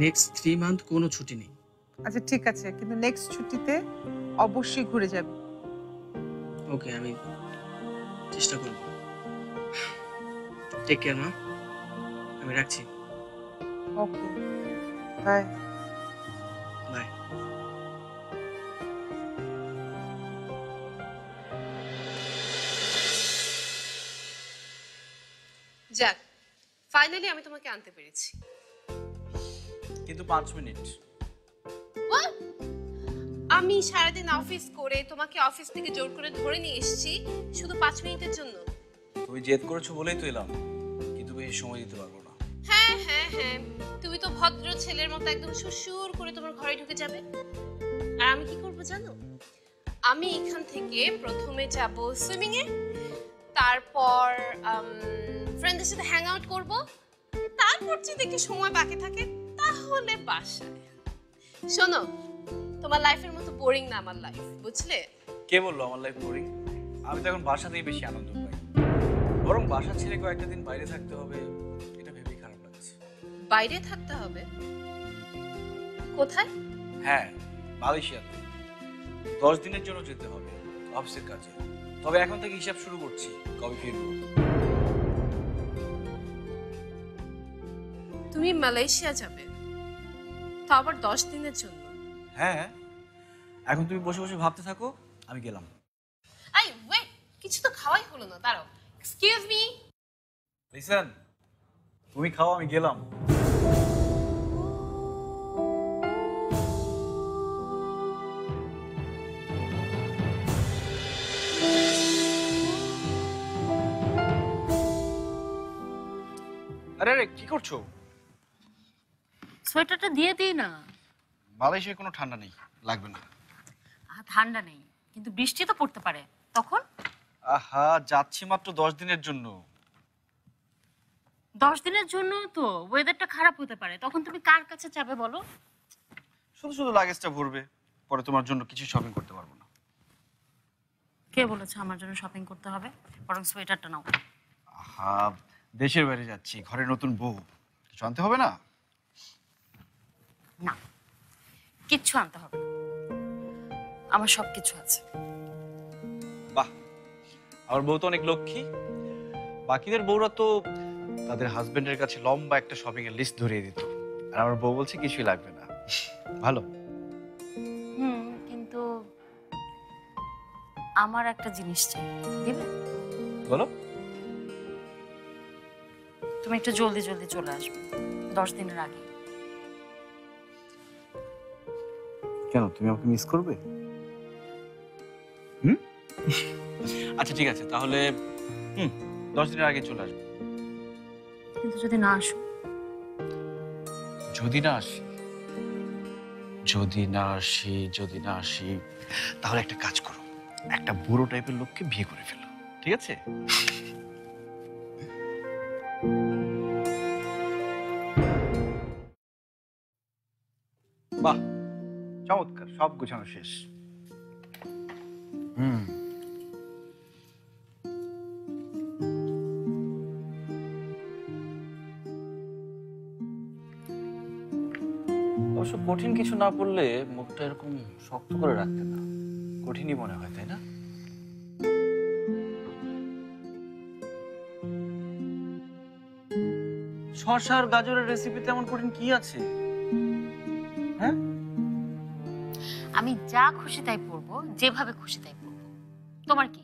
Next 3 month কোনো ছুটি নেই। আচ্ছা ঠিক আছে, কিন্তু নেক্সট ছুটিতে অবশ্যই ঘুরে যাবি। ওকে, আমি চেষ্টা করব। টেক কেয়ার মা, আমি রাখছি। ওকে, বাই। বাই। যাক, ফাইনালি আমি তোমাকে আনতে পেরেছি। কিন্তু 5 মিনিট। What? আমি সারাদিন অফিস করে তোমাকে অফিস থেকে জোর করে ধরে নিয়ে এসেছি শুধু 5 মিনিটের জন্য। তুমি জেদ করেছো বলেই তো এলাম, কিন্তু বেশি সময় দিতে পারবো না। হ্যাঁ হ্যাঁ হ্যাঁ, তুমি তো ভদ্র ছেলের মতো একদম সুসুর করে তোমার ঘরে ঢুকে যাবে। আর আমি কি করব জানো? আমি এখান থেকে প্রথমে যাব সুইমিং এ, তারপর ফ্রেন্ডদের সাথে হ্যাং আউট করব, তারপর যদি একটু সময় বাকি থাকে তাহলে বাসায়। শোনো, তোমার লাইফের মতো বোরিং না আমার লাইফ, বুঝলে? কে বললো আমার লাইফ বোরিং? আমি তো এখন বাসাতেই বেশি আনন্দ পাই। বরং বাসা ছেড়ে কয়েকটা দিন বাইরে থাকতে হবে, এটা ভেবেই খারাপ লাগছে। বাইরে থাকতে হবে? কোথায়? হ্যাঁ, মালয়েশিয়াতে 10 দিনের জন্য যেতে হবে অফিসের কাজে। তবে এখন থেকে হিসাব শুরু করছি কবে ফিরবো। তুমি মালয়েশিয়া যাবে, তা আবার 10 দিনের জন্য? হ্যাঁ, এখন তুমি বসে বসে ভাবতে থাকো, আমি গেলাম। আই ওয়েট, কিছু তো খাওয়াই হলো না, দাঁড়াও। Excuse me. লিসেন, তুমি খাও, আমি গেলাম। আরে আরে কি করছো? সোয়েটারটা দিয়ে দিই না। মালয়েশিয়ায় কোনো ঠান্ডা নেই, লাগবে না। ঠান্ডা নেই, কিন্তু বৃষ্টি তো পড়তে পারে তখন। আহা, যাচ্ছি মাত্র 10 দিনের জন্য। 10 দিনের জন্য তো ওয়েদারটা খারাপ হতে পারে, তখন তুমি কার কাছে যাবে বলো? শুধু শুধু লাগেজটা ভরবে, পরে তোমার জন্য কিছু শপিং করতে পারবো না। কে বলেছে আমার জন্য শপিং করতে হবে? বরং সোয়েটারটা নাও। আহা, দেশের বাইরে যাচ্ছি, ঘরে নতুন বউ, কিছু আনতে হবে না? না, কিচ্ছু আনতে হবে না, আমার সব কিছু আছে। বাহ, আমার বউ তো অনেক লক্ষ্মী। বাকিদের বউরা তো তাদের হাজবেন্ডের কাছে লম্বা একটা শপিং এর লিস্ট ধরিয়ে দিত, আর আমার বউ বলছে কিছুই লাগবে না। ভালো। কিন্তু আমার একটা জিনিস চাই, দিবে? বলো। তুমি একটু জলদি জলদি চলে আসবে, 10 দিনের আগে। কেন, তুমি আমাকে মিস করবে? আচ্ছা ঠিক আছে, তাহলে 10 দিনের আগে চলে আসবে। কিন্তু যদি না আসো? যদি না আসি, যদি না আসি, তাহলে একটা কাজ করো, একটা বুড়ো টাইপের লোককে বিয়ে করে ফেলো, ঠিক আছে? বাহ, চমৎকার, সব গোছানো শেষ। অবশ্য কঠিন কিছু না পড়লে মুখটা এরকম শক্ত করে রাখতে না, কঠিনই মনে হয়, তাই না? শসা আর গাজরের রেসিপিতে এমন কঠিন কি আছে? হ্যাঁ, আমি যা খুশি তাই পরবো, যেভাবে খুশি তাই পরবো, তোমার কি?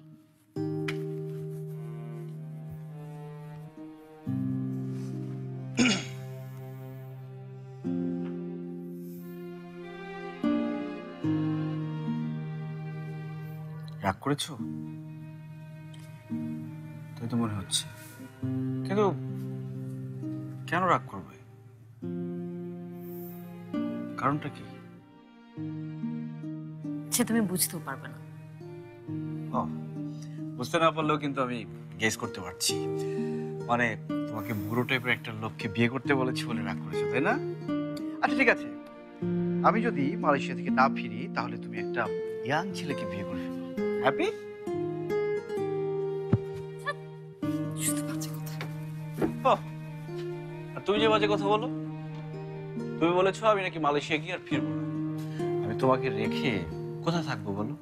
রাগ করেছো? তাই তো মনে হচ্ছে, কিন্তু কেন রাগ করবে? কারণটা কি? সে তুমি বুঝতেও পারবে না। ও, বুঝতে না পারলেও কিন্তু আমি গেস করতে পারছি। মানে তোমাকে বুড়ো টাইপের একটা লোককে বিয়ে করতে বলেছি বলে রাগ করেছো, তাই না? আচ্ছা ঠিক আছে, আমি যদি মালয়েশিয়া থেকে না ফিরি তাহলে তুমি একটা ইয়াং ছেলেকে বিয়ে করে ফেলো। হ্যাপি? শুধু বাজে কথা। আর তুমি যে বাজে কথা বলো। তুমি বলেছো আমি নাকি মালয়েশিয়া গিয়ে আর ফিরবো না। আমি তোমাকে রেখে কোথায় থাকবো বলো?